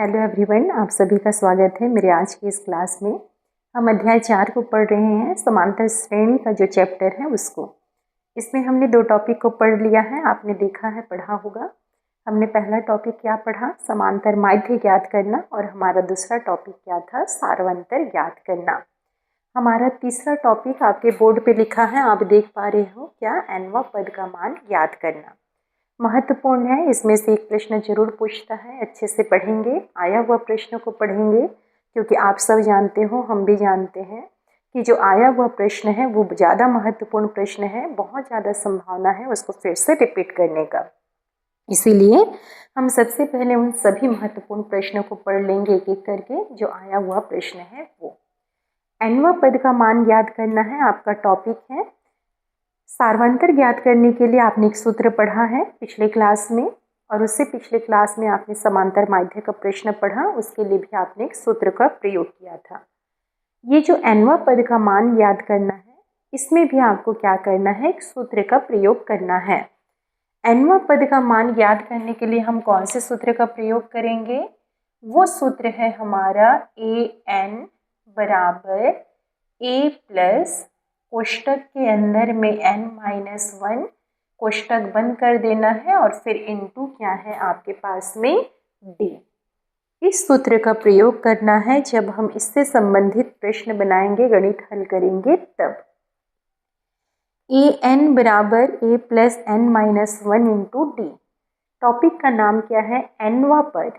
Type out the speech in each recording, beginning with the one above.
Hello everyone, आप सभी का स्वागत है मेरे आज की इस क्लास में। हम अध्याय 4 को पढ़ रहे हैं, समांतर श्रेणी का जो चैप्टर है उसको। इसमें हमने 2 टॉपिक को पढ़ लिया है, आपने देखा है, पढ़ा होगा। हमने पहला टॉपिक क्या पढ़ा, समांतर माध्य ज्ञात करना, और हमारा दूसरा टॉपिक क्या था, सार्वंतर ज्ञात करना। हमारा तीसरा टॉपिक आपके बोर्ड पे लिखा है, आप देख पा रहे हो क्या, nवां पद का मान ज्ञात करना। महत्वपूर्ण है, इसमें से एक प्रश्न जरूर पूछता है, अच्छे से पढ़ेंगे, आया हुआ प्रश्न को पढ़ेंगे, क्योंकि आप सब जानते हो, हम भी जानते हैं कि जो आया हुआ प्रश्न है वो ज़्यादा महत्वपूर्ण प्रश्न है, बहुत ज़्यादा संभावना है उसको फिर से रिपीट करने का। इसीलिए हम सबसे पहले उन सभी महत्वपूर्ण प्रश्नों को पढ़ लेंगे एक एक करके, जो आया हुआ प्रश्न है वो। nवां पद का मान ज्ञात करना है आपका टॉपिक है। सार्वंतर ज्ञात करने के लिए आपने एक सूत्र पढ़ा है पिछले क्लास में, और उससे पिछले क्लास में आपने समांतर माध्य का प्रश्न पढ़ा, उसके लिए भी आपने एक सूत्र का प्रयोग किया था। ये जो nवां पद का मान ज्ञात करना है, इसमें भी आपको क्या करना है, एक सूत्र का प्रयोग करना है। nवां पद का मान ज्ञात करने के लिए हम कौन से सूत्र का प्रयोग करेंगे, वो सूत्र है हमारा an बराबर a प्लस कोष्टक के अंदर में n-1 कोष्टक बंद कर देना है, और फिर इनटू क्या है आपके पास में d। इस सूत्र का प्रयोग करना है जब हम इससे संबंधित प्रश्न बनाएंगे, गणित हल करेंगे तब। an बराबर a plus n-1 into D. Topic का नाम क्या है, nवां पद।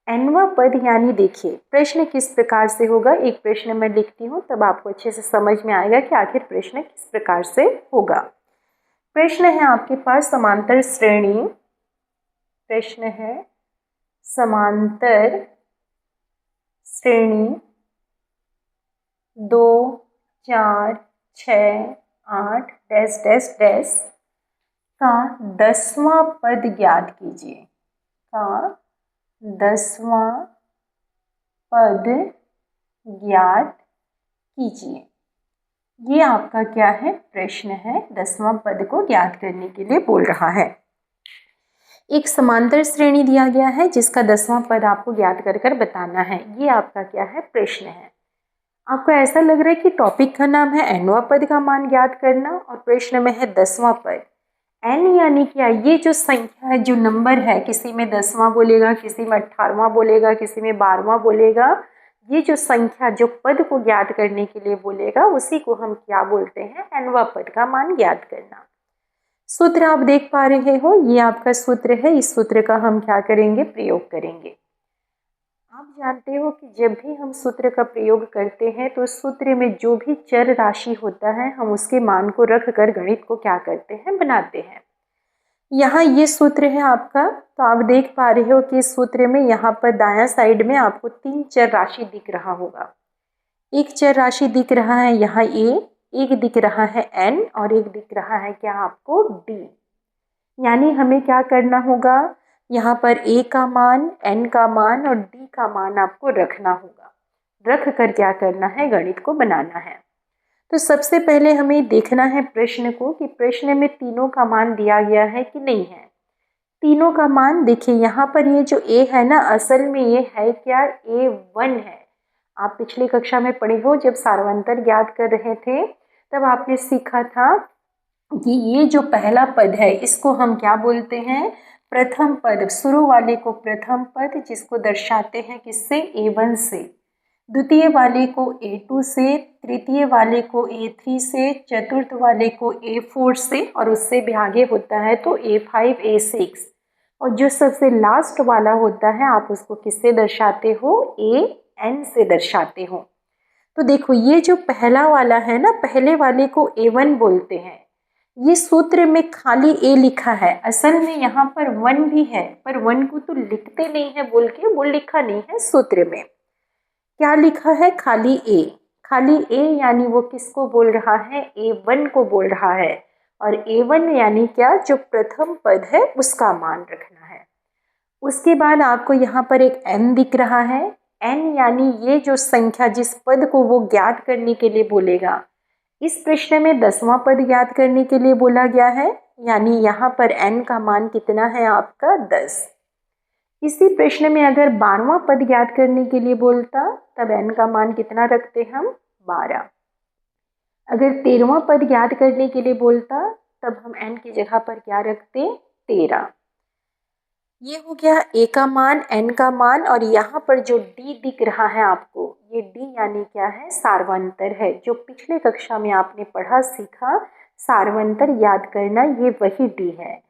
nवां पद यानी देखिए प्रश्न किस प्रकार से होगा, एक प्रश्न मैं लिखती हूँ तब आपको अच्छे से समझ में आएगा कि आखिर प्रश्न किस प्रकार से होगा। प्रश्न है आपके पास समांतर श्रेणी, प्रश्न है समांतर श्रेणी 2, 4, 6, 8 डैश डैश डैश का 10वां पद ज्ञात कीजिए, का 10वां पद ज्ञात कीजिए। ये आपका क्या है, प्रश्न है, 10वां पद को ज्ञात करने के लिए बोल रहा है। एक समांतर श्रेणी दिया गया है जिसका 10वां पद आपको ज्ञात कर कर बताना है, ये आपका क्या है, प्रश्न है। आपको ऐसा लग रहा है कि टॉपिक का नाम है nवां पद का मान ज्ञात करना, और प्रश्न में है 10वां पद। n यानी क्या, ये जो संख्या है, जो नंबर है, किसी में 10वां बोलेगा, किसी में 18वां बोलेगा, किसी में 12वां बोलेगा, ये जो संख्या जो पद को ज्ञात करने के लिए बोलेगा उसी को हम क्या बोलते हैं, nवां पद का मान ज्ञात करना। सूत्र आप देख पा रहे हो, ये आपका सूत्र है, इस सूत्र का हम क्या करेंगे, प्रयोग करेंगे। आप जानते हो कि जब भी हम सूत्र का प्रयोग करते हैं तो सूत्र में जो भी चर राशि होता है हम उसके मान को रख कर गणित को क्या करते हैं, बनाते हैं। यहाँ ये सूत्र है आपका, तो आप देख पा रहे हो कि इस सूत्र में यहाँ पर दायां साइड में आपको 3 चर राशि दिख रहा होगा। एक चर राशि दिख रहा है यहाँ a, एक दिख रहा है n, और एक दिख रहा है क्या आपको d। यानी हमें क्या करना होगा, यहाँ पर a का मान, n का मान और d का मान आपको रखना होगा। रख कर क्या करना है, गणित को बनाना है। तो सबसे पहले हमें देखना है प्रश्न को कि प्रश्न में तीनों का मान दिया गया है कि नहीं है। तीनों का मान देखिए, यहाँ पर ये जो a है ना, असल में ये है क्या, a1 है। आप पिछली कक्षा में पढ़े हो, जब सार्वंतर ज्ञात कर रहे थे तब आपने सीखा था कि ये जो पहला पद है इसको हम क्या बोलते हैं, प्रथम पद। शुरू वाले को प्रथम पद, जिसको दर्शाते हैं किससे, a1 से। द्वितीय वाले को a2 से, तृतीय वाले को a3 से, चतुर्थ वाले को a4 से, और उससे भी आगे होता है तो a5, a6, और जो सबसे लास्ट वाला होता है आप उसको किससे दर्शाते हो, an से दर्शाते हो। तो देखो ये जो पहला वाला है ना, पहले वाले को a1 बोलते हैं। ये सूत्र में खाली a लिखा है, असल में यहाँ पर 1 भी है, पर 1 को तो लिखते नहीं है बोल के, वो लिखा नहीं है सूत्र में। क्या लिखा है, खाली a। खाली a यानी वो किसको बोल रहा है, a1 को बोल रहा है, और a1 यानी क्या, जो प्रथम पद है उसका मान रखना है। उसके बाद आपको यहाँ पर एक n दिख रहा है, n यानी ये जो संख्या जिस पद को वो ज्ञात करने के लिए बोलेगा। इस प्रश्न में 10वां पद ज्ञात करने के लिए बोला गया है, यानी यहाँ पर n का मान कितना है आपका, 10। इसी प्रश्न में अगर 12वां पद ज्ञात करने के लिए बोलता तब n का मान कितना रखते हम 12। अगर 13वां पद ज्ञात करने के लिए बोलता तब हम n की जगह पर क्या रखते 13। ये हो गया a का मान, n का मान, और यहाँ पर जो d दिख रहा है आपको, ये d यानी क्या है सार्वंतर है। जो पिछले कक्षा में आपने पढ़ा सीखा सार्वंतर याद करना, ये वही d है।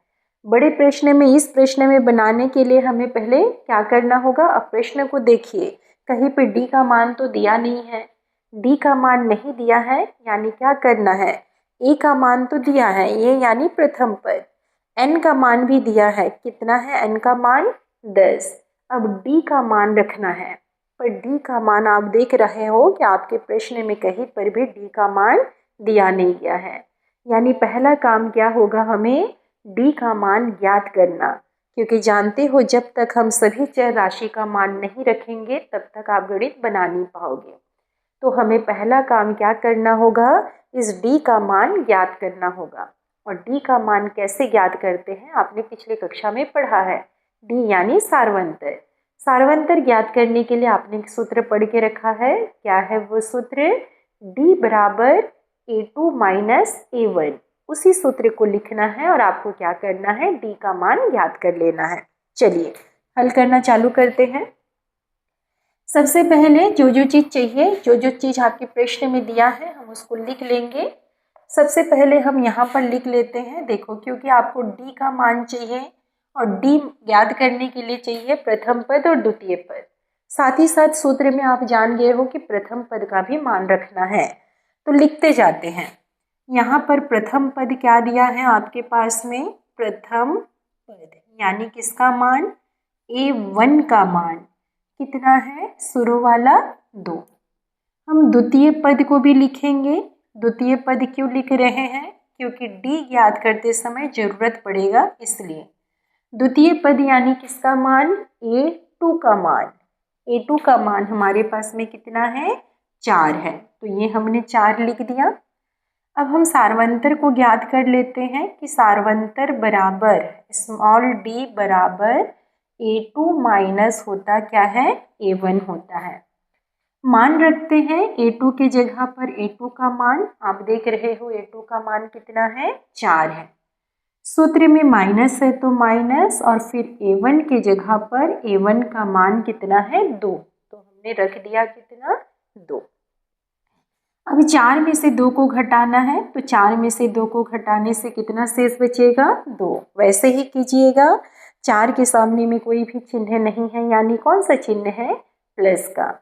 बड़े प्रश्न में, इस प्रश्न में बनाने के लिए हमें पहले क्या करना होगा, अब प्रश्न को देखिए, कहीं पे d का मान तो दिया नहीं है, d का मान नहीं दिया है, यानी क्या करना है, a का मान तो दिया है, ये यानी प्रथम पद, n का मान भी दिया है, कितना है n का मान 10। अब d का मान रखना है, पर d का मान आप देख रहे हो कि आपके प्रश्न में कहीं पर भी d का मान दिया नहीं गया है। यानी पहला काम क्या होगा, हमें d का मान ज्ञात करना, क्योंकि जानते हो जब तक हम सभी चर राशि का मान नहीं रखेंगे तब तक आप गणित बना नहीं पाओगे। तो हमें पहला काम क्या करना होगा, इस d का मान ज्ञात करना होगा। और d का मान कैसे ज्ञात करते हैं, आपने पिछले कक्षा में पढ़ा है, d यानी सार्वंतर। सार्वंतर ज्ञात करने के लिए आपने सूत्र पढ़ के रखा है, क्या है वो सूत्र, d बराबर a2 माइनस a1। उसी सूत्र को लिखना है और आपको क्या करना है, d का मान ज्ञात कर लेना है। चलिए हल करना चालू करते हैं। सबसे पहले जो चीज़ चाहिए, जो चीज़ आपके प्रश्न में दिया है, हम उसको लिख लेंगे। सबसे पहले हम यहाँ पर लिख लेते हैं, देखो क्योंकि आपको d का मान चाहिए और d ज्ञात करने के लिए चाहिए प्रथम पद और द्वितीय पद। साथ ही साथ सूत्र में आप जान गए हो कि प्रथम पद का भी मान रखना है, तो लिखते जाते हैं। यहाँ पर प्रथम पद क्या दिया है आपके पास में, प्रथम पद यानी किसका मान, a1 का मान कितना है, शुरू वाला 2। हम द्वितीय पद को भी लिखेंगे। द्वितीय पद क्यों लिख रहे हैं, क्योंकि d ज्ञात करते समय जरूरत पड़ेगा, इसलिए। द्वितीय पद यानी किसका मान, a2 का मान। a2 का मान हमारे पास में कितना है, 4 है, तो ये हमने 4 लिख दिया। अब हम सार्वंतर को ज्ञात कर लेते हैं कि सार्वंतर बराबर स्मॉल d बराबर a2 माइनस होता क्या है, a1 होता है। मान रखते हैं a2 के जगह पर, a2 का मान आप देख रहे हो, a2 का मान कितना है, 4 है। सूत्र में माइनस है तो माइनस, और फिर a1 के जगह पर a1 का मान कितना है, 2, तो हमने रख दिया कितना, 2। अब 4 में से 2 को घटाना है, तो 4 में से 2 को घटाने से कितना शेष बचेगा, 2। वैसे ही कीजिएगा, 4 के सामने में कोई भी चिन्ह नहीं है, यानी कौन सा चिन्ह है, प्लस का।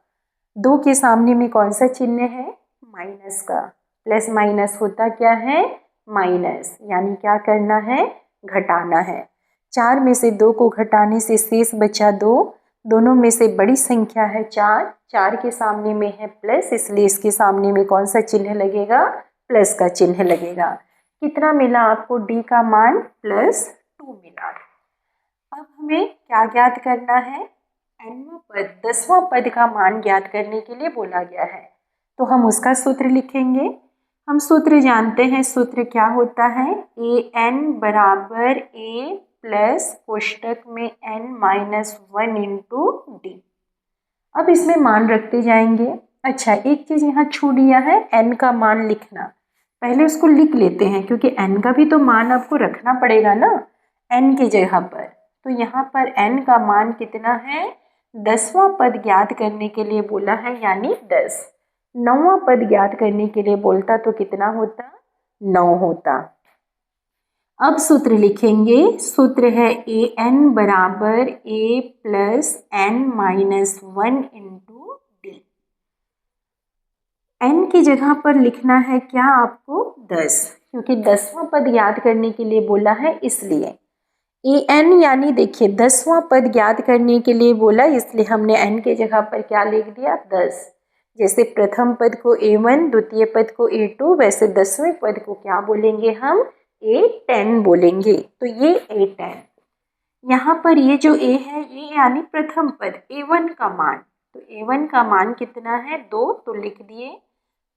2 के सामने में कौन सा चिन्ह है, माइनस का। प्लस माइनस होता क्या है, माइनस, यानी क्या करना है, घटाना है। 4 में से 2 को घटाने से शेष बचा 2, दोनों में से बड़ी संख्या है 4, 4 के सामने में है प्लस, इसलिए इसके सामने में कौन सा चिन्ह लगेगा, प्लस का चिन्ह लगेगा। कितना मिला आपको, d का मान +2 मिला। अब हमें क्या ज्ञात करना है, nवां पद 10वां पद का मान ज्ञात करने के लिए बोला गया है, तो हम उसका सूत्र लिखेंगे। हम सूत्र जानते हैं, सूत्र क्या होता है, an बराबर a प्लस कोष्टक में n-1 इंटू d। अब इसमें मान रखते जाएंगे। अच्छा, एक चीज़ यहाँ छूट गया है, n का मान लिखना, पहले उसको लिख लेते हैं, क्योंकि n का भी तो मान आपको रखना पड़ेगा ना, n की जगह पर। तो यहाँ पर n का मान कितना है, 10वां पद ज्ञात करने के लिए बोला है, यानी 10। 9वां पद ज्ञात करने के लिए बोलता तो कितना होता, 9 होता। अब सूत्र लिखेंगे, सूत्र है an बराबर a plus n-1 into d। n की जगह पर लिखना है क्या आपको, 10, क्योंकि 10वां पद ज्ञात करने के लिए बोला है, इसलिए। an यानी देखिए 10वां पद ज्ञात करने के लिए बोला, इसलिए हमने n के जगह पर क्या लिख दिया, 10। जैसे प्रथम पद को a1, द्वितीय पद को a2, वैसे 10वें पद को क्या बोलेंगे हम, a10 बोलेंगे। तो ये a10, यहाँ पर ये जो a है, ये यानी प्रथम पद a1 का मान, तो a1 का मान कितना है, 2, तो लिख दिए,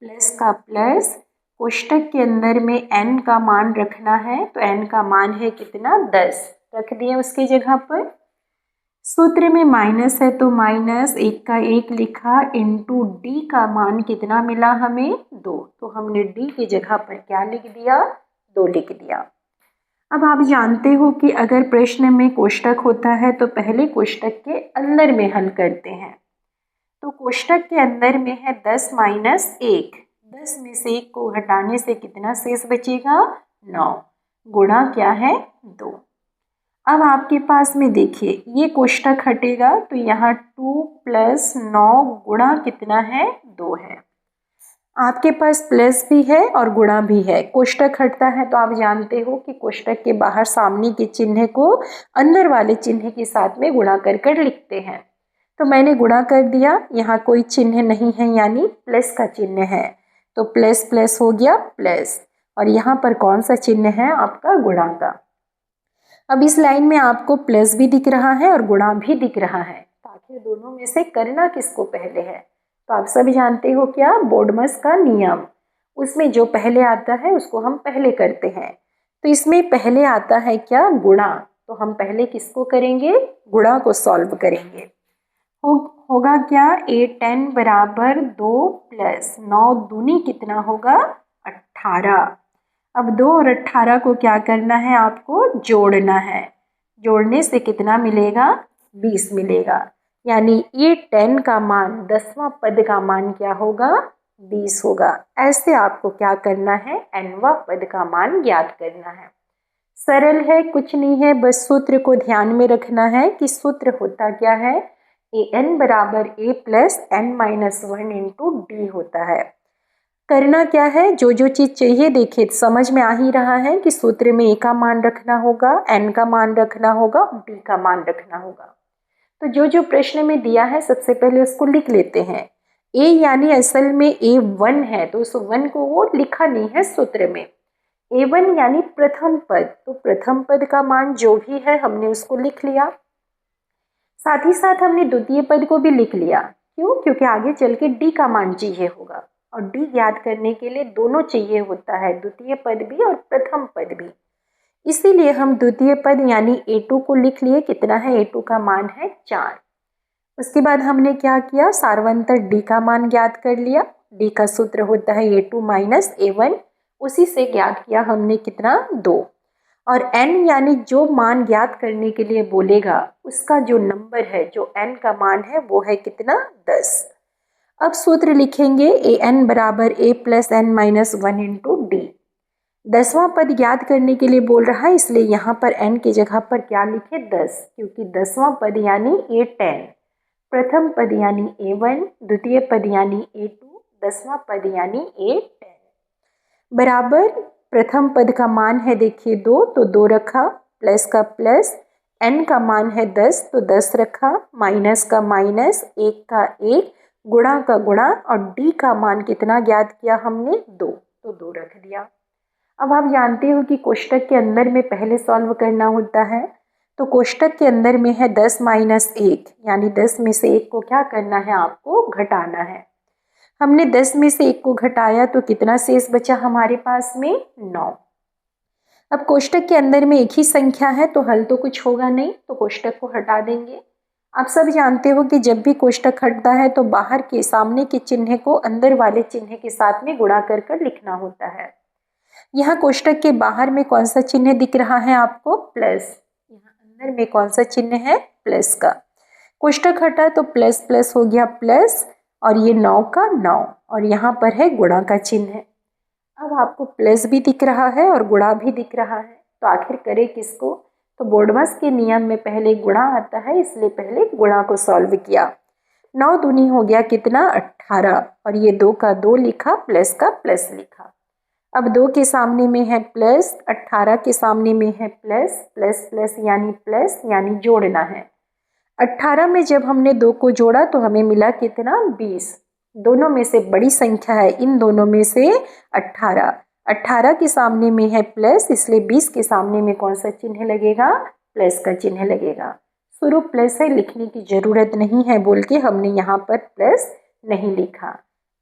प्लस का प्लस, कोष्टक के अंदर में n का मान रखना है, तो n का मान है कितना, 10, रख दिए उसकी जगह पर। सूत्र में माइनस है तो माइनस 1 का 1 लिखा इंटू डी का मान कितना मिला हमें 2, तो हमने डी की जगह पर क्या लिख दिया 2 लिख दिया। अब आप जानते हो कि अगर प्रश्न में कोष्टक होता है तो पहले कोष्टक के अंदर में हल करते हैं। तो कोष्टक के अंदर में है 10 माइनस 1, 10 में से 1 को घटाने से कितना शेष बचेगा 9, गुणा क्या है 2। अब आपके पास में देखिए ये कोष्टक हटेगा तो यहाँ 2 + 9 गुणा कितना है 2 है। आपके पास प्लस भी है और गुणा भी है। कोष्टक हटता है तो आप जानते हो कि कोष्टक के बाहर सामने के चिन्ह को अंदर वाले चिन्ह के साथ में गुणा कर कर लिखते हैं। तो मैंने गुणा कर दिया, यहाँ कोई चिन्ह नहीं है यानी प्लस का चिन्ह है, तो प्लस प्लस हो गया प्लस, और यहाँ पर कौन सा चिन्ह है आपका गुणा का। अब इस लाइन में आपको प्लस भी दिख रहा है और गुणा भी दिख रहा है, तो आखिर दोनों में से करना किसको पहले है। तो आप सभी जानते हो क्या बोडमस का नियम, उसमें जो पहले आता है उसको हम पहले करते हैं। तो इसमें पहले आता है क्या गुणा, तो हम पहले किसको करेंगे गुणा को सॉल्व करेंगे। होगा क्या A10 बराबर 2 + 9 दूनी कितना होगा 18। अब 2 और 18 को क्या करना है आपको जोड़ना है, जोड़ने से कितना मिलेगा 20 मिलेगा, यानी ये 10 का मान 10वां पद का मान क्या होगा 20 होगा। ऐसे आपको क्या करना है nवां पद का मान ज्ञात करना है। सरल है, कुछ नहीं है, बस सूत्र को ध्यान में रखना है कि सूत्र होता क्या है an बराबर a + n-1 इंटू डी होता है। करना क्या है, जो जो चीज़ चाहिए देखिए समझ में आ ही रहा है कि सूत्र में a का मान रखना होगा, n का मान रखना होगा, d का मान रखना होगा। तो जो जो प्रश्न में दिया है सबसे पहले उसको लिख लेते हैं। a यानी असल में a1 है तो उस 1 को वो लिखा नहीं है सूत्र में। a1 यानी प्रथम पद, तो प्रथम पद का मान जो भी है हमने उसको लिख लिया, साथ ही साथ हमने द्वितीय पद को भी लिख लिया। क्यों, क्योंकि आगे चल के d का मान चाहिए होगा और d ज्ञात करने के लिए दोनों चाहिए होता है, द्वितीय पद भी और प्रथम पद भी। इसीलिए हम द्वितीय पद यानी a2 को लिख लिए, कितना है a2 का मान है 4। उसके बाद हमने क्या किया सार्वंतर d का मान ज्ञात कर लिया, d का सूत्र होता है a2 - a1, उसी से ज्ञात किया हमने कितना 2। और n यानी जो मान ज्ञात करने के लिए बोलेगा उसका जो नंबर है, जो n का मान है वो है कितना 10। अब सूत्र लिखेंगे an बराबर a + n-1 इंटू डी। 10वां पद ज्ञात करने के लिए बोल रहा है, इसलिए यहाँ पर n की जगह पर क्या लिखे 10, क्योंकि 10वां पद यानी a10, प्रथम पद यानी a1, द्वितीय पद यानी a2, 10वां पद यानी a10 बराबर प्रथम पद का मान है देखिए 2, तो 2 रखा, प्लस का प्लस, n का मान है 10 तो 10 रखा, माइनस का माइनस, 1 का 1, गुणा का गुणा, और d का मान कितना ज्ञात किया हमने 2, तो 2 रख दिया। अब आप जानते हो कि कोष्टक के अंदर में पहले सॉल्व करना होता है, तो कोष्टक के अंदर में है 10 - 1, यानी 10 में से 1 को क्या करना है आपको घटाना है। हमने 10 में से 1 को घटाया तो कितना शेष बचा हमारे पास में 9। अब कोष्टक के अंदर में एक ही संख्या है तो हल तो कुछ होगा नहीं, तो कोष्टक को हटा देंगे। आप सब जानते हो कि जब भी कोष्टक हटता है तो बाहर के सामने के चिन्ह को अंदर वाले चिन्ह के साथ में गुणा कर कर लिखना होता है। यहाँ कोष्टक के बाहर में कौन सा चिन्ह दिख रहा है आपको प्लस, यहाँ अंदर में कौन सा चिन्ह है प्लस का। कोष्टक हटा तो प्लस प्लस हो गया प्लस, और ये 9 का 9, और यहाँ पर है गुणा का चिन्ह। अब आपको प्लस भी दिख रहा है और गुणा भी दिख रहा है, तो आखिर करें किसको, तो बोडमस के नियम में पहले गुणा आता है, इसलिए पहले गुणा को सॉल्व किया। 9 दूनी हो गया कितना 18, और ये 2 का 2 लिखा, प्लस का प्लस लिखा। अब 2 के सामने में है प्लस, 18 के सामने में है प्लस, प्लस प्लस यानी जोड़ना है। 18 में जब हमने 2 को जोड़ा तो हमें मिला कितना 20। दोनों में से बड़ी संख्या है इन दोनों में से 18। 18 के सामने में है प्लस, इसलिए 20 के सामने में कौन सा चिन्ह लगेगा प्लस का चिन्ह लगेगा। शुरू प्लस है, लिखने की ज़रूरत नहीं है बोल के हमने यहाँ पर प्लस नहीं लिखा।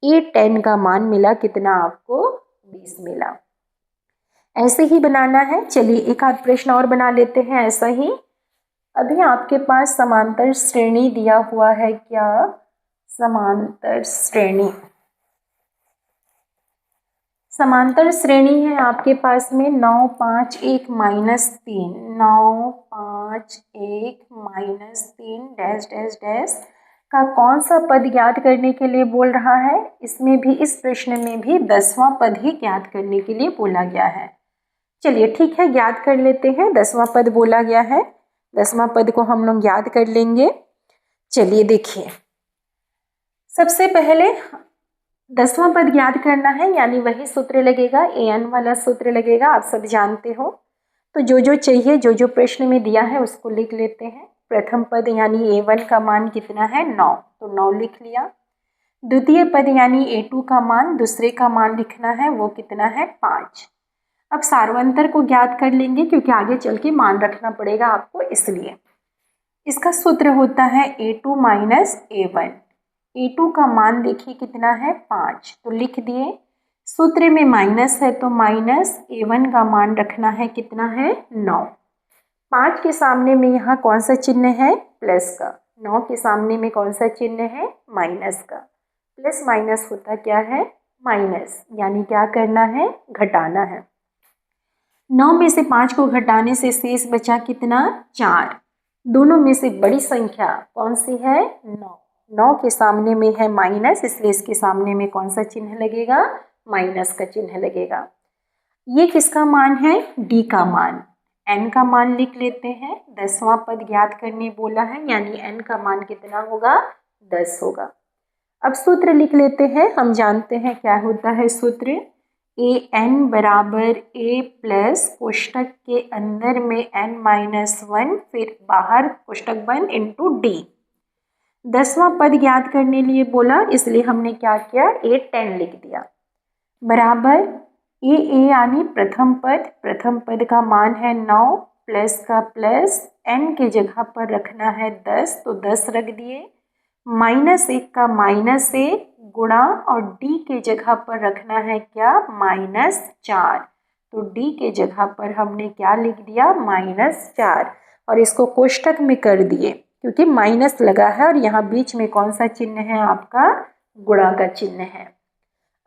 A10 का मान मिला कितना आपको 20 मिला। ऐसे ही बनाना है। चलिए एक आध प्रश्न और बना लेते हैं ऐसा ही। अभी आपके पास समांतर श्रेणी दिया हुआ है क्या? समांतर श्रेणी, समांतर श्रेणी है आपके पास में 9, 5, 1 -3, 9, 5, 1 -3 डैश डैश डैश का कौन सा पद ज्ञात करने के लिए बोल रहा है? इसमें भी, इस प्रश्न में भी 10वां पद ही ज्ञात करने के लिए बोला गया है। चलिए ठीक है, ज्ञात कर लेते हैं। 10वां पद बोला गया है, 10वां पद को हम लोग याद कर लेंगे। चलिए देखिए, सबसे पहले 10वां पद ज्ञात करना है, यानी वही सूत्र लगेगा, an वाला सूत्र लगेगा, आप सब जानते हो। तो जो चाहिए, जो प्रश्न में दिया है उसको लिख लेते हैं। प्रथम पद यानी a1 का मान कितना है? 9, तो 9 लिख लिया। द्वितीय पद यानी a2 का मान, दूसरे का मान लिखना है, वो कितना है? 5। अब सार्वंतर को ज्ञात कर लेंगे, क्योंकि आगे चल के मान रखना पड़ेगा आपको, इसलिए इसका सूत्र होता है a2 - a1। a2 का मान देखिए कितना है? 5, तो लिख दिए। सूत्र में माइनस है तो माइनस, a1 का मान रखना है कितना है? 9। 5 के सामने में यहाँ कौन सा चिन्ह है? प्लस का। 9 के सामने में कौन सा चिन्ह है? माइनस का। प्लस माइनस होता क्या है? माइनस, यानी क्या करना है? घटाना है। 9 में से 5 को घटाने से शेष बचा कितना? 4। दोनों में से बड़ी संख्या कौन सी है? 9। 9 के सामने में है माइनस, इसलिए इसके सामने में कौन सा चिन्ह लगेगा? माइनस का चिन्ह लगेगा। ये किसका मान है? डी का मान। n का मान लिख लेते हैं। 10वां पद ज्ञात करने बोला है, यानी n का मान कितना होगा? 10 होगा। अब सूत्र लिख लेते हैं। हम जानते हैं क्या होता है सूत्र, an बराबर a प्लस कोष्टक के अंदर में n-1, फिर बाहर कोष्टक बंद इंटू डी। 10वां पद ज्ञात करने लिए बोला, इसलिए हमने क्या किया? a10 लिख दिया, बराबर a यानी प्रथम पद, प्रथम पद का मान है 9, प्लस का प्लस, n के जगह पर रखना है 10, तो 10 रख दिए। -1 का -1 गुणा, और d के जगह पर रखना है क्या? -4, तो d के जगह पर हमने क्या लिख दिया? -4, और इसको कोष्टक में कर दिए, क्योंकि माइनस लगा है और यहाँ बीच में कौन सा चिन्ह है? आपका गुणा का चिन्ह है।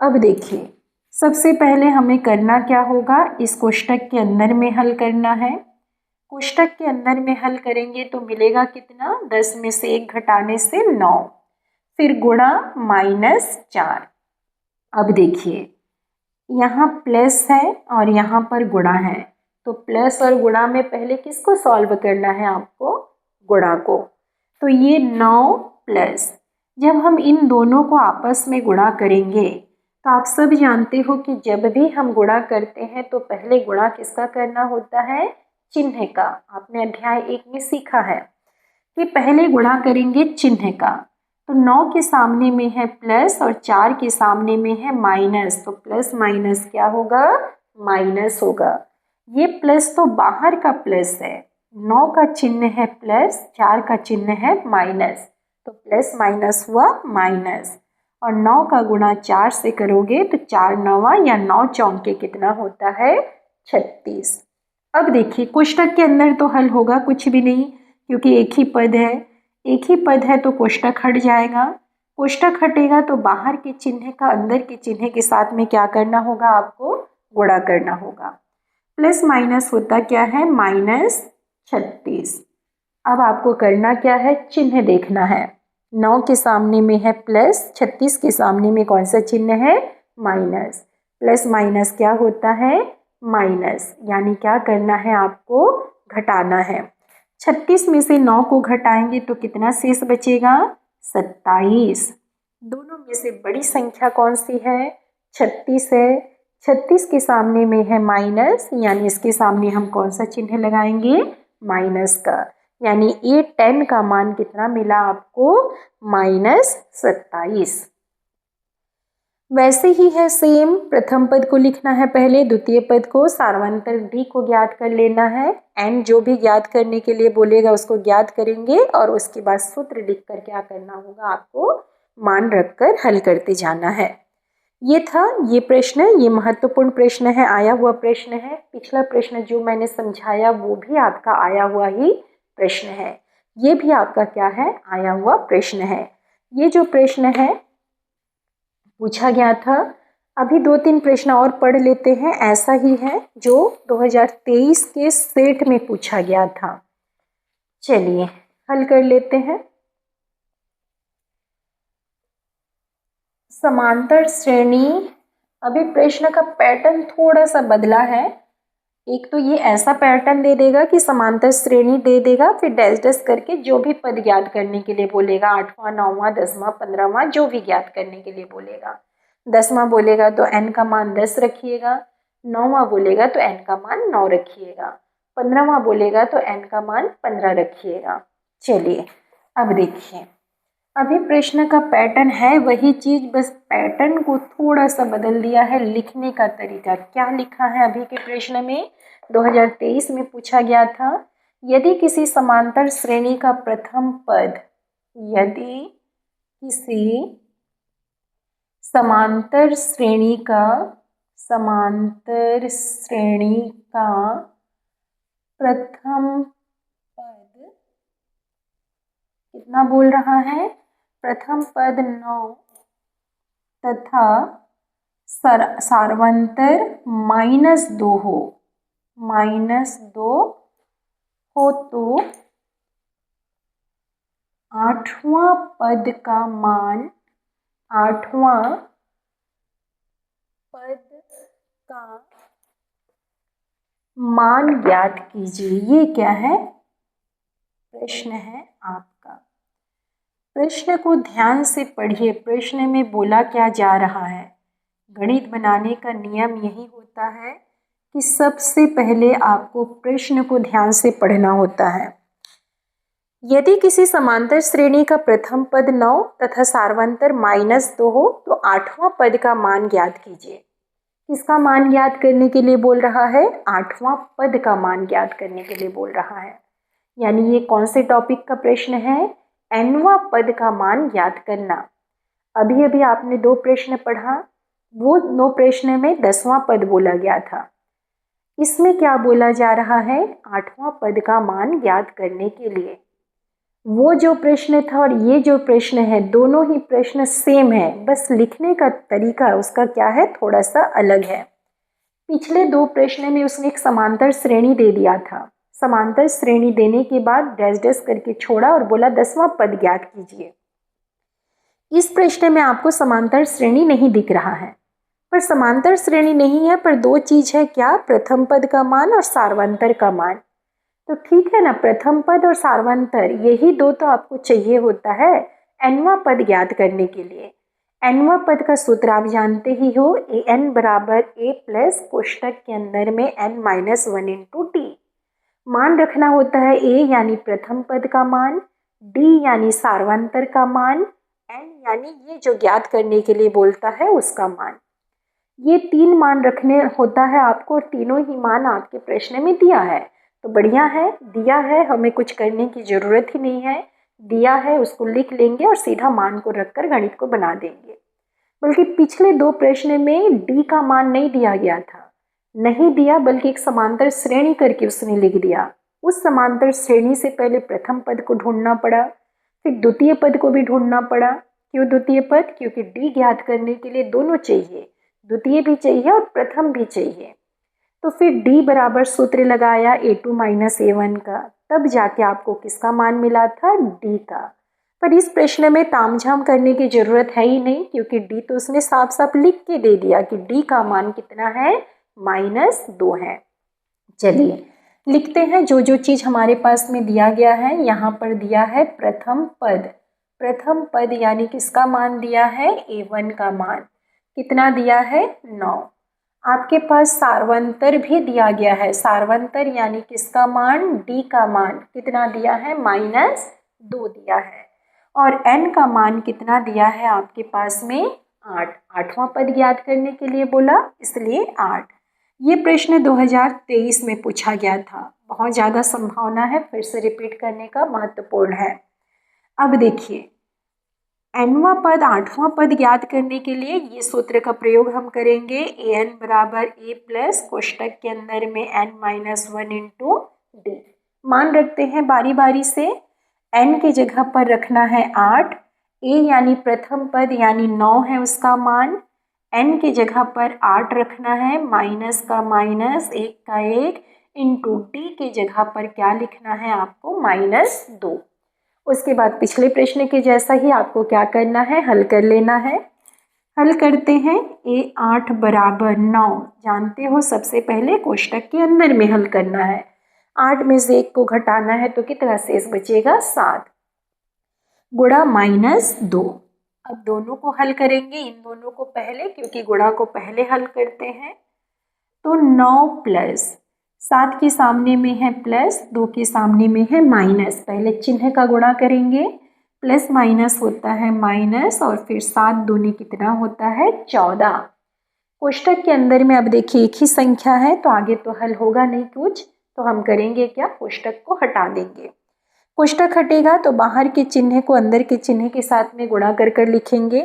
अब देखिए, सबसे पहले हमें करना क्या होगा? इस कोष्टक के अंदर में हल करना है। कोष्टक के अंदर में हल करेंगे तो मिलेगा कितना? 10 में से 1 घटाने से 9, फिर गुणा -4। अब देखिए, यहाँ प्लस है और यहाँ पर गुणा है, तो प्लस और गुणा में पहले किसको सॉल्व करना है आपको? गुणा को। तो ये 9 प्लस, जब हम इन दोनों को आपस में गुणा करेंगे तो आप सब जानते हो कि जब भी हम गुणा करते हैं तो पहले गुणा किसका करना होता है? चिन्ह का। आपने अध्याय 1 में सीखा है कि पहले गुणा करेंगे चिन्ह का। तो 9 के सामने में है प्लस और 4 के सामने में है माइनस, तो प्लस माइनस क्या होगा? माइनस होगा। ये प्लस तो बाहर का प्लस है, 9 का चिन्ह है प्लस, 4 का चिन्ह है माइनस, तो प्लस माइनस हुआ माइनस। और 9 का गुणा 4 से करोगे तो 4 9 या 9 चौके कितना होता है? 36। अब देखिए, कोष्टक के अंदर तो हल होगा कुछ भी नहीं, क्योंकि एक ही पद है। एक ही पद है तो कोष्टक हट जाएगा। कोष्टक हटेगा तो बाहर के चिन्ह का अंदर के चिन्ह के साथ में क्या करना होगा? आपको गुणा करना होगा। प्लस माइनस होता क्या है? -36। अब आपको करना क्या है? चिन्ह देखना है। 9 के सामने में है प्लस, 36 के सामने में कौन सा चिन्ह है? माइनस। प्लस माइनस क्या होता है? माइनस, यानी क्या करना है? आपको घटाना है। 36 में से 9 को घटाएंगे तो कितना शेष बचेगा? 27। दोनों में से बड़ी संख्या कौन सी है? 36 है। 36 के सामने में है माइनस, यानी इसके सामने हम कौन सा चिन्ह लगाएंगे? माइनस का, यानी a10 का मान कितना मिला आपको? -27। वैसे ही है सेम, प्रथम पद को लिखना है पहले, द्वितीय पद को, सार्वंतर d को ज्ञात कर लेना है। n जो भी ज्ञात करने के लिए बोलेगा उसको ज्ञात करेंगे, और उसके बाद सूत्र लिख कर क्या करना होगा? आपको मान रखकर हल करते जाना है। ये था ये प्रश्न, ये महत्वपूर्ण प्रश्न है, आया हुआ प्रश्न है। पिछला प्रश्न जो मैंने समझाया वो भी आपका आया हुआ ही प्रश्न है। ये भी आपका क्या है, आया हुआ प्रश्न है। ये जो प्रश्न है पूछा गया था। अभी 2-3 प्रश्न और पढ़ लेते हैं, ऐसा ही है जो 2023 के सेट में पूछा गया था। चलिए हल कर लेते हैं। समांतर श्रेणी, अभी प्रश्न का पैटर्न थोड़ा सा बदला है। एक तो ये ऐसा पैटर्न दे देगा कि समांतर श्रेणी दे देगा, फिर डैश डैश करके जो भी पद ज्ञात करने के लिए बोलेगा, 8वां 9वां 10वां 15वां जो भी ज्ञात करने के लिए बोलेगा। 10वां बोलेगा तो n का मान 10 रखिएगा, 9वां बोलेगा तो n का मान 9 रखिएगा, 15वां बोलेगा तो n का मान 15 रखिएगा। चलिए अब देखिए, अभी प्रश्न का पैटर्न है वही चीज़, बस पैटर्न को थोड़ा सा बदल दिया है। लिखने का तरीका क्या लिखा है अभी के प्रश्न में, 2023 में पूछा गया था, यदि किसी समांतर श्रेणी का प्रथम पद, यदि किसी समांतर श्रेणी का प्रथम पद कितना बोल रहा है, प्रथम पद 9 तथा सार्वंतर -2 हो, -2 हो तो 8वां पद का मान, 8वां पद का मान ज्ञात कीजिए। ये क्या है, प्रश्न है आपका। प्रश्न को ध्यान से पढ़िए, प्रश्न में बोला क्या जा रहा है। गणित बनाने का नियम यही होता है कि सबसे पहले आपको प्रश्न को ध्यान से पढ़ना होता है। यदि किसी समांतर श्रेणी का प्रथम पद 9 तथा सार्वंतर -2 हो तो 8वां पद का मान ज्ञात कीजिए। किसका मान ज्ञात करने के लिए बोल रहा है, 8वां पद का मान ज्ञात करने के लिए बोल रहा है। यानी ये कौन से टॉपिक का प्रश्न है, nवां पद का मान ज्ञात करना। अभी अभी आपने 2 प्रश्न पढ़ा, वो 2 प्रश्न में 10वां पद बोला गया था। इसमें क्या बोला जा रहा है, 8वां पद का मान ज्ञात करने के लिए। वो जो प्रश्न था और ये जो प्रश्न है, दोनों ही प्रश्न सेम है, बस लिखने का तरीका उसका क्या है, थोड़ा सा अलग है। पिछले 2 प्रश्न में उसने एक समांतर श्रेणी दे दिया था, समांतर श्रेणी देने के बाद डैश डैश करके छोड़ा और बोला 10वां पद ज्ञात कीजिए। इस प्रश्न में आपको समांतर श्रेणी नहीं दिख रहा है, पर समांतर श्रेणी नहीं है, पर 2 चीज है, क्या, प्रथम पद का मान और सार्वंतर का मान। तो ठीक है ना, प्रथम पद और सार्वंतर यही 2 तो आपको चाहिए होता है nवां पद ज्ञात करने के लिए। nवां पद का सूत्र आप जानते ही हो, an बराबर a प्लस कोष्टक के अंदर में n-1 इंटू टी। मान रखना होता है a यानी प्रथम पद का मान, d यानी सार्वंतर का मान, n यानी ये जो ज्ञात करने के लिए बोलता है उसका मान। ये 3 मान रखने होता है आपको, और तीनों ही मान आपके प्रश्न में दिया है। तो बढ़िया है, दिया है, हमें कुछ करने की ज़रूरत ही नहीं है, दिया है उसको लिख लेंगे और सीधा मान को रखकर गणित को बना देंगे। बल्कि पिछले 2 प्रश्न में डी का मान नहीं दिया गया था, नहीं दिया, बल्कि एक समांतर श्रेणी करके उसने लिख दिया। उस समांतर श्रेणी से पहले प्रथम पद को ढूंढना पड़ा, फिर द्वितीय पद को भी ढूंढना पड़ा। क्यों द्वितीय पद, क्योंकि डी ज्ञात करने के लिए दोनों चाहिए, द्वितीय भी चाहिए और प्रथम भी चाहिए। तो फिर d बराबर सूत्र लगाया a2 माइनस a1 का, तब जाके आपको किसका मान मिला था, d का। पर इस प्रश्न में तामझाम करने की ज़रूरत है ही नहीं, क्योंकि d तो उसने साफ साफ लिख के दे दिया कि d का मान कितना है, -2 है। चलिए लिखते हैं जो जो चीज़ हमारे पास में दिया गया है। यहाँ पर दिया है प्रथम पद, प्रथम पद यानी किसका मान दिया है, a1 का मान कितना दिया है, 9। आपके पास सार्वंतर भी दिया गया है, सार्वंतर यानी किसका मान, d का मान कितना दिया है, -2 दिया है। और n का मान कितना दिया है आपके पास में, 8। 8वां पद ज्ञात करने के लिए बोला, इसलिए 8। ये प्रश्न 2023 में पूछा गया था, बहुत ज़्यादा संभावना है फिर से रिपीट करने का, महत्वपूर्ण है। अब देखिए, nवां पद 8वां पद ज्ञात करने के लिए ये सूत्र का प्रयोग हम करेंगे, an बराबर a प्लस कोष्टक के अंदर में n-1 इंटू डी। मान रखते हैं बारी बारी से। n की जगह पर रखना है 8, a यानी प्रथम पद यानी 9 है उसका मान। n की जगह पर 8 रखना है, माइनस का माइनस, 1 का 1, इंटू d की जगह पर क्या लिखना है आपको, -2। उसके बाद पिछले प्रश्न के जैसा ही आपको क्या करना है, हल कर लेना है। हल करते हैं। a8 बराबर 9, जानते हो सबसे पहले कोष्टक के अंदर में हल करना है। 8 में से 1 को घटाना है तो कितना शेष बचेगा, 7, गुणा -2। अब दोनों को हल करेंगे, इन दोनों को पहले, क्योंकि गुणा को पहले हल करते हैं। तो 9 प्लस 7 के सामने में है प्लस, 2 के सामने में है माइनस। पहले चिन्ह का गुणा करेंगे, प्लस माइनस होता है माइनस, और फिर 7 दूनी कितना होता है, 14। कोष्टक के अंदर में अब देखिए एक ही संख्या है तो आगे तो हल होगा नहीं कुछ, तो हम करेंगे क्या, कोष्टक को हटा देंगे। कोष्टक हटेगा तो बाहर के चिन्ह को अंदर के चिन्ह के साथ में गुणा कर लिखेंगे।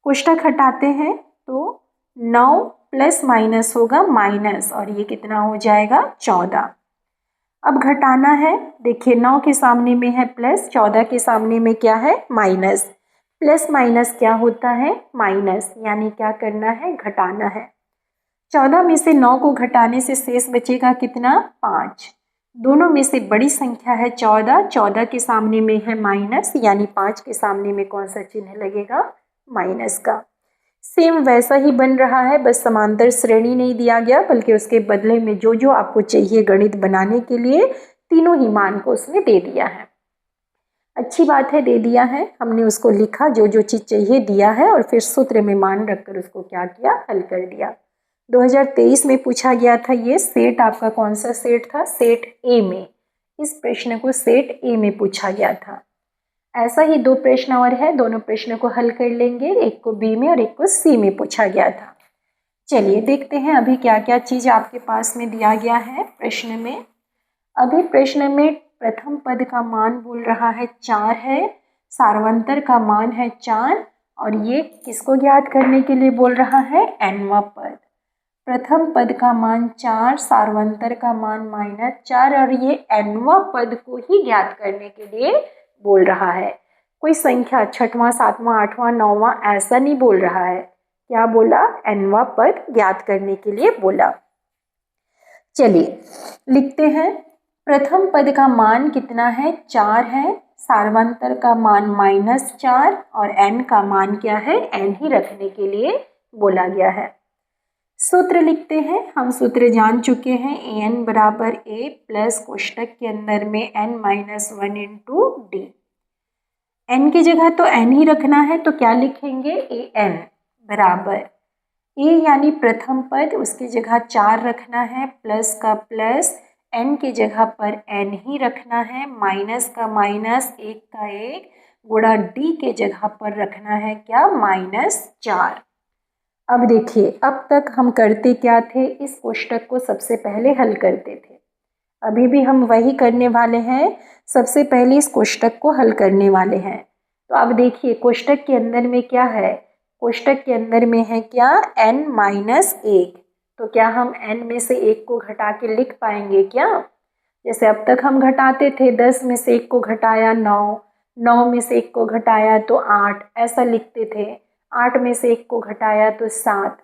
कोष्टक हटाते हैं तो 9 प्लस माइनस होगा माइनस, और ये कितना हो जाएगा, 14। अब घटाना है, देखिए 9 के सामने में है प्लस, 14 के सामने में क्या है, माइनस। प्लस माइनस क्या होता है, माइनस, यानी क्या करना है, घटाना है। 14 में से 9 को घटाने से शेष बचेगा कितना, 5। दोनों में से बड़ी संख्या है 14, 14 के सामने में है माइनस, यानी 5 के सामने में कौन सा चिन्ह लगेगा, माइनस का। सेम वैसा ही बन रहा है, बस समांतर श्रेणी नहीं दिया गया, बल्कि उसके बदले में जो जो आपको चाहिए गणित बनाने के लिए तीनों ही मान को उसने दे दिया है। अच्छी बात है, दे दिया है, हमने उसको लिखा, जो जो चीज़ चाहिए दिया है, और फिर सूत्र में मान रखकर उसको क्या किया, हल कर दिया। 2023 में पूछा गया था ये सेट, आपका कौन सा सेट था, सेट ए में। इस प्रश्न को सेट ए में पूछा गया था। ऐसा ही 2 प्रश्न और है, दोनों प्रश्न को हल कर लेंगे, एक को बी में और एक को सी में पूछा गया था। चलिए देखते हैं अभी क्या क्या चीज़ आपके पास में दिया गया है प्रश्न में। अभी प्रश्न में प्रथम पद का मान बोल रहा है 4 है, सार्वंतर का मान है 4, और ये किसको ज्ञात करने के लिए बोल रहा है, nवां पद। प्रथम पद का मान 4, सार्वंतर का मान -4, और ये nवां पद को ही ज्ञात करने के लिए बोल रहा है। कोई संख्या 6वां, 7वां, 8वां, 9वां ऐसा नहीं बोल रहा है। क्या बोला, nवां पद ज्ञात करने के लिए बोला। चलिए लिखते हैं, प्रथम पद का मान कितना है, 4 है, सार्वंतर का मान -4, और n का मान क्या है, n ही रखने के लिए बोला गया है। सूत्र लिखते हैं, हम सूत्र जान चुके हैं, an बराबर a प्लस कोष्टक के अंदर में n-1 इंटू डी। n की जगह तो n ही रखना है, तो क्या लिखेंगे, an बराबर a यानी प्रथम पद, उसकी जगह 4 रखना है, प्लस का प्लस, n की जगह पर n ही रखना है, माइनस का माइनस, 1 का 1, गुणा d के जगह पर रखना है क्या, -4। अब देखिए, अब तक हम करते क्या थे, इस कोष्टक को सबसे पहले हल करते थे। अभी भी हम वही करने वाले हैं, सबसे पहले इस कोष्टक को हल करने वाले हैं। तो अब देखिए कोष्टक के अंदर में क्या है, कोष्टक के अंदर में है क्या, n-1। तो क्या हम n में से 1 को घटा के लिख पाएंगे क्या, जैसे अब तक हम घटाते थे, 10 में से 1 को घटाया 9, 9 में से 1 को घटाया तो 8, ऐसा लिखते थे। 8 में से 1 को घटाया तो 7।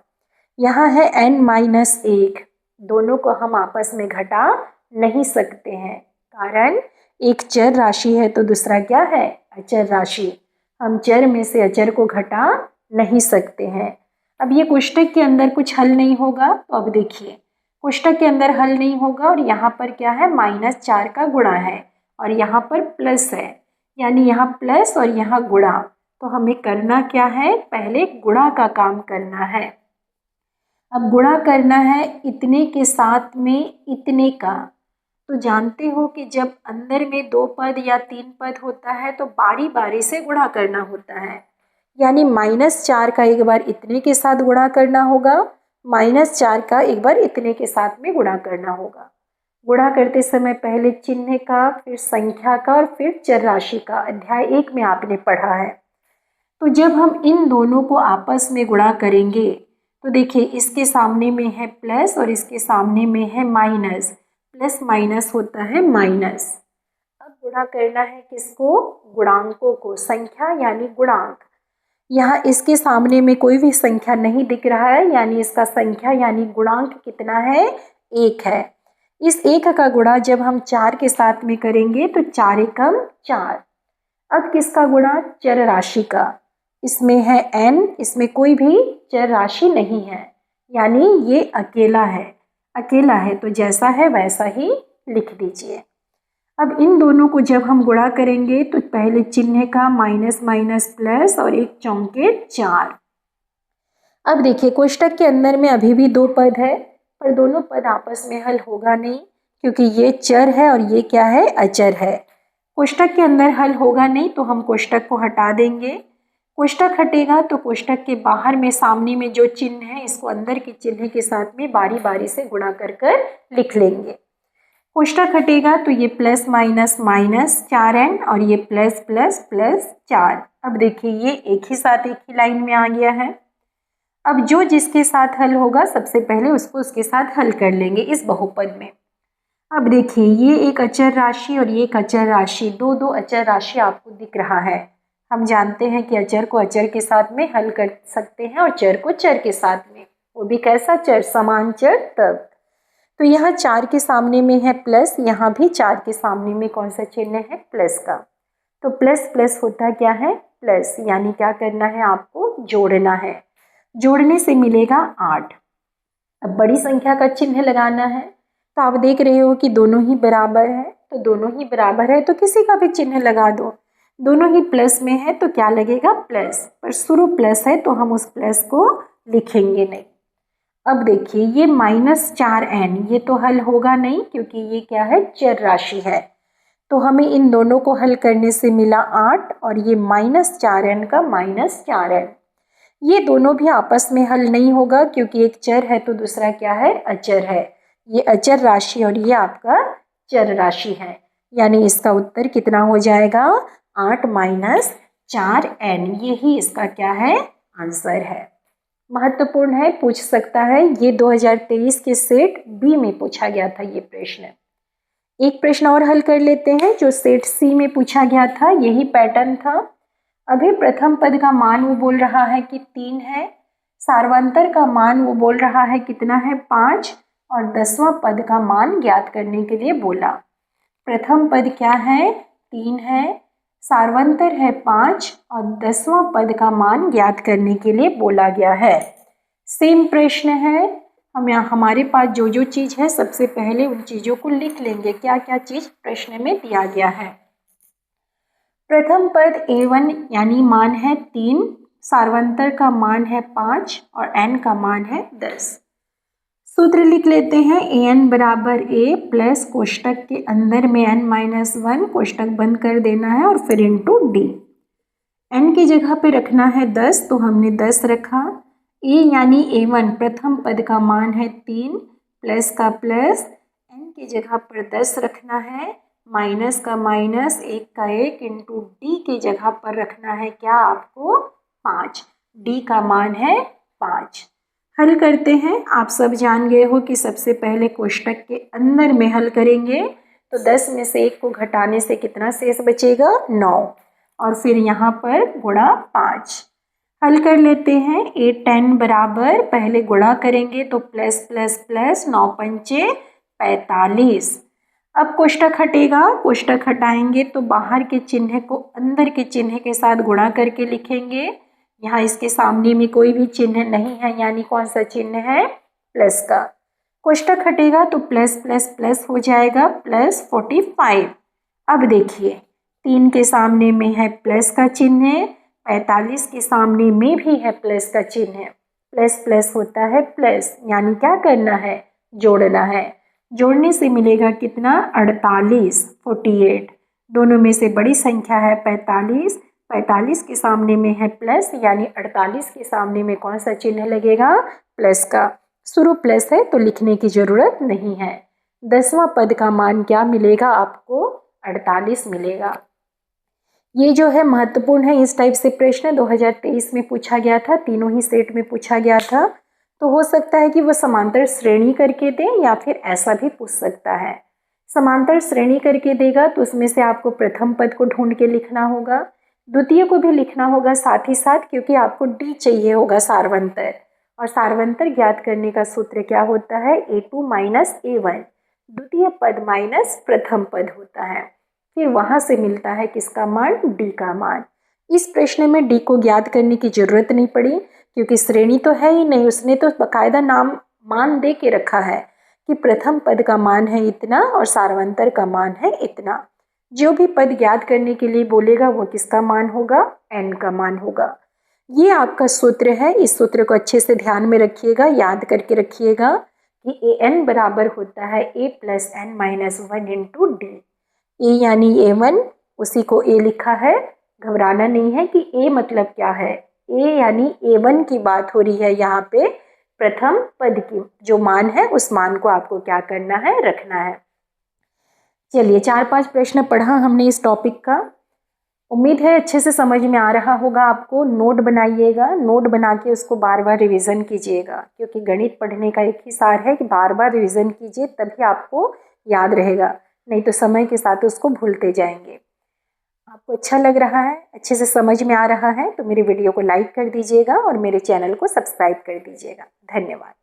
यहाँ है n-1, दोनों को हम आपस में घटा नहीं सकते हैं, कारण एक चर राशि है तो दूसरा क्या है, अचर राशि। हम चर में से अचर को घटा नहीं सकते हैं। अब ये कोष्टक के अंदर कुछ हल नहीं होगा, तो अब देखिए कोष्टक के अंदर हल नहीं होगा, और यहाँ पर क्या है, -4 का गुणा है, और यहाँ पर प्लस है, यानी यहाँ प्लस और यहाँ गुणा। तो हमें करना क्या है, पहले गुणा का काम करना है। अब गुणा करना है इतने के साथ में इतने का। तो जानते हो कि जब अंदर में 2 पद या 3 पद होता है तो बारी बारी से गुणा करना होता है, यानी -4 का एक बार इतने के साथ गुणा करना होगा, -4 का एक बार इतने के साथ में गुणा करना होगा। गुणा करते समय पहले चिन्ह का, फिर संख्या का, और फिर चर राशि का, अध्याय 1 में आपने पढ़ा है। तो जब हम इन दोनों को आपस में गुणा करेंगे तो देखिए इसके सामने में है प्लस और इसके सामने में है माइनस, प्लस माइनस होता है माइनस। अब गुणा करना है किसको? गुणांकों को, संख्या यानी गुणांक। यहाँ इसके सामने में कोई भी संख्या नहीं दिख रहा है, यानी इसका संख्या यानी गुणांक कितना है? 1 है। इस 1 का गुणा जब हम 4 के साथ में करेंगे तो 4 एकम 4। अब किसका गुणा? चर राशि का। इसमें है n, इसमें कोई भी चर राशि नहीं है, यानी ये अकेला है। अकेला है तो जैसा है वैसा ही लिख दीजिए। अब इन दोनों को जब हम गुणा करेंगे तो पहले चिन्ह का माइनस माइनस प्लस और 1 चौके 4। अब देखिए कोष्टक के अंदर में अभी भी 2 पद है, पर दोनों पद आपस में हल होगा नहीं, क्योंकि ये चर है और ये क्या है? अचर है। कोष्टक के अंदर हल होगा नहीं तो हम कोष्टक को हटा देंगे। कोष्टक हटेगा तो कोष्टक के बाहर में सामने में जो चिन्ह है इसको अंदर के चिन्ह के साथ में बारी बारी से गुणा कर लिख लेंगे। कोष्टक हटेगा तो ये प्लस माइनस माइनस 4n और ये प्लस प्लस प्लस 4। अब देखिए ये एक ही साथ एक ही लाइन में आ गया है। अब जो जिसके साथ हल होगा सबसे पहले उसको उसके साथ हल कर लेंगे इस बहुपद में। अब देखिए ये एक अचर राशि और ये एक अचर राशि, दो अचर राशि आपको दिख रहा है। हम जानते हैं कि अचर को अचर के साथ में हल कर सकते हैं और चर को चर के साथ में, वो भी कैसा चर? समान चर। तब तो यहाँ 4 के सामने में है प्लस, यहाँ भी 4 के सामने में कौन सा चिन्ह है? प्लस का। तो प्लस प्लस होता क्या है? प्लस, यानी क्या करना है आपको? जोड़ना है। जोड़ने से मिलेगा 8। अब बड़ी संख्या का चिन्ह लगाना है, तो आप देख रहे हो कि दोनों ही बराबर है, तो दोनों ही बराबर है तो किसी का भी चिन्ह लगा दो। दोनों ही प्लस में है तो क्या लगेगा? प्लस, पर शुरू प्लस है तो हम उस प्लस को लिखेंगे नहीं। अब देखिए ये -4n, ये तो हल होगा नहीं क्योंकि ये क्या है? चर राशि है। तो हमें इन दोनों को हल करने से मिला 8 और ये -4n का -4n। ये दोनों भी आपस में हल नहीं होगा क्योंकि एक चर है तो दूसरा क्या है? अचर है। ये अचर राशि और ये आपका चर राशि है, यानी इसका उत्तर कितना हो जाएगा? 8 - 4n। यही इसका क्या है? आंसर है। महत्वपूर्ण है, पूछ सकता है। ये 2023 के सेट बी में पूछा गया था ये प्रश्न। एक प्रश्न और हल कर लेते हैं जो सेट सी में पूछा गया था, यही पैटर्न था। अभी प्रथम पद का मान वो बोल रहा है कि 3 है, सार्वंतर का मान वो बोल रहा है कितना है? 5, और 10वां पद का मान ज्ञात करने के लिए बोला। प्रथम पद क्या है? 3 है, सार्वंतर है 5 और 10वां पद का मान ज्ञात करने के लिए बोला गया है। सेम प्रश्न है, हम यहाँ हमारे पास जो जो चीज़ है सबसे पहले उन चीज़ों को लिख लेंगे, क्या क्या चीज़ प्रश्न में दिया गया है। प्रथम पद a1 यानी मान है 3, सार्वंतर का मान है 5 और n का मान है 10। सूत्र लिख लेते हैं, an बराबर a प्लस कोष्टक के अंदर में n-1, कोष्टक बंद कर देना है और फिर इंटू d। n की जगह पे रखना है 10 तो हमने 10 रखा। a यानी a1 प्रथम पद का मान है 3, प्लस का प्लस, n की जगह पर 10 रखना है, माइनस का माइनस, 1 का 1 इंटू d की जगह पर रखना है क्या आपको? 5। d का मान है 5। हल करते हैं। आप सब जान गए हो कि सबसे पहले कोष्टक के अंदर में हल करेंगे तो 10 में से 1 को घटाने से कितना शेष बचेगा? 9, और फिर यहाँ पर गुणा 5। हल कर लेते हैं। 8n बराबर, पहले गुणा करेंगे तो प्लस प्लस प्लस, 9 पंचे 45। अब कोष्टक हटेगा, कोष्टक हटाएंगे तो बाहर के चिन्ह को अंदर के चिन्ह के साथ गुणा करके लिखेंगे। यहाँ इसके सामने में कोई भी चिन्ह नहीं है, यानी कौन सा चिन्ह है? प्लस का। कोष्टक हटेगा तो प्लस प्लस प्लस हो जाएगा, प्लस 45। अब देखिए 3 के सामने में है प्लस का चिन्ह, 45 के सामने में भी है प्लस का चिन्ह। प्लस प्लस होता है प्लस, यानी क्या करना है? जोड़ना है। जोड़ने से मिलेगा कितना? 48, 48। दोनों में से बड़ी संख्या है 45, 45 के सामने में है प्लस, यानी 48 के सामने में कौन सा चिन्ह लगेगा? प्लस का। शुरू प्लस है तो लिखने की जरूरत नहीं है। 10वां पद का मान क्या मिलेगा आपको? 48 मिलेगा। ये जो है महत्वपूर्ण है। इस टाइप से प्रश्न 2023 में पूछा गया था, तीनों ही सेट में पूछा गया था। तो हो सकता है कि वो समांतर श्रेणी करके दे या फिर ऐसा भी पूछ सकता है। समांतर श्रेणी करके देगा तो उसमें से आपको प्रथम पद को ढूंढ के लिखना होगा, द्वितीय को भी लिखना होगा साथ ही साथ, क्योंकि आपको डी चाहिए होगा सारवंतर, और सारवंतर ज्ञात करने का सूत्र क्या होता है, A2 माइनस A1, द्वितीय पद माइनस प्रथम पद होता है। फिर वहां से मिलता है किसका मान, डी का मान। इस प्रश्न में डी को ज्ञात करने की जरूरत नहीं पड़ी, क्योंकि श्रेणी तो है ही नहीं, उसने तो बकायदा नाम मान दे के रखा है कि प्रथम पद का मान है इतना और सारवंतर का मान है इतना। जो भी पद ज्ञात करने के लिए बोलेगा वो किसका मान होगा, n का मान होगा। ये आपका सूत्र है, इस सूत्र को अच्छे से ध्यान में रखिएगा, याद करके रखिएगा कि an बराबर होता है a plus n minus 1 into D. A यानी A1, उसी को A लिखा है, घबराना नहीं है कि A मतलब क्या है, A यानी A1 की बात हो रही है यहाँ पे, प्रथम पद की जो मान है उस मान को आपको क्या करना है, रखना है। चलिए 4-5 प्रश्न पढ़ा हमने इस टॉपिक का, उम्मीद है अच्छे से समझ में आ रहा होगा आपको। नोट बनाइएगा, नोट बना के उसको बार बार रिवीजन कीजिएगा, क्योंकि गणित पढ़ने का एक ही सार है कि बार बार रिवीजन कीजिए तभी आपको याद रहेगा, नहीं तो समय के साथ उसको भूलते जाएंगे। आपको अच्छा लग रहा है, अच्छे से समझ में आ रहा है तो मेरे वीडियो को लाइक कर दीजिएगा और मेरे चैनल को सब्सक्राइब कर दीजिएगा। धन्यवाद।